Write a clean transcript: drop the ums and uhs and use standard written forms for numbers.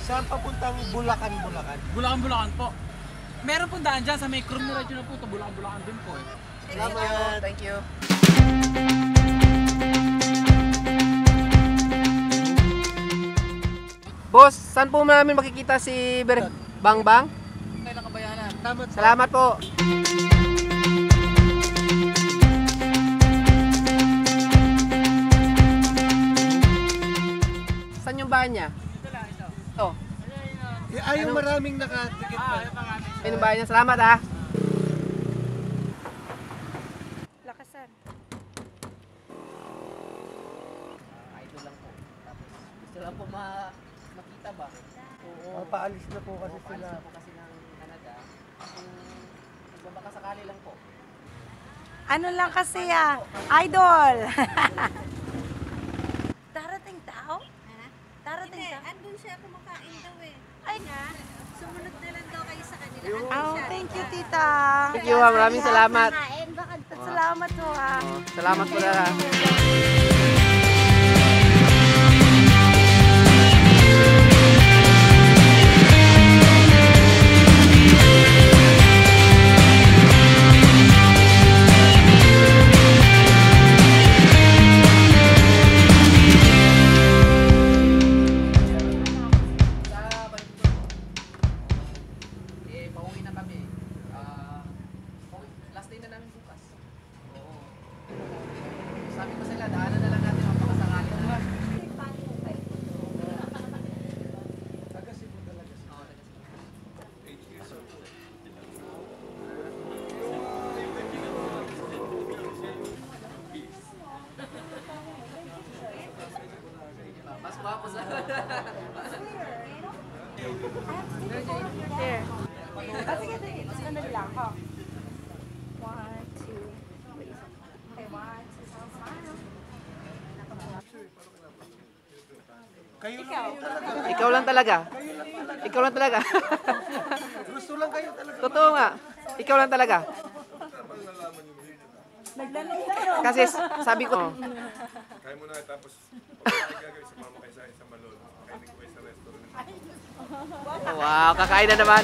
Saan papuntang Bulacan, Bulacan? Bulacan po. Meron po daan dyan sa may Crum na radyo na po ito. Bulacan din po eh. Salamat. Thank you. Boss, saan po namin makikita si Bangbang? Kailan kabayanan? Salamat po. Saan yung bahay niya? Ito lang, ito. Ito. Ay, yung maraming nakatikit pa. Yung marami. Saan yung bahay niya? Salamat ha. Lakasan. Idol lang po. Tapos gusto lang po makita ba? Oo. Paalis na po kasi Paalis sila. na po kasi ng Canada. Kung magbabaka sakali lang po. Ano lang kasi idol. Darating tao? Darating Hindi, tao? andun siya kumakain daw eh. Ay nga. Sumunod na lang daw kayo sa kanila. Oh, thank you, tita. Thank you, maraming salamat. Kain, baka Salamat po ha. Salamat po na. Pauwi na kami. Last day na namin bukas. Oo. Sabi ko sila, daanan na lang natin mapakasakali na lang. Taga Cebu talaga. Oo, taga Cebu. Mas guwapo sa... Here. Sige, sige. Sunod lang. Oh. 1, 2. Okay, 1, 2, smile. Kayo Ikaw. lang. Ikaw lang talaga. Ikaw lang talaga. Gusto lang kayo talaga. Totoo nga. Ikaw lang talaga. Kasi sabi ko, Kaya mo na tapos pagkain gagawin sa mama kayo sa isang balon. Kainin ko kayo sa restaurant. wow, kakain na naman.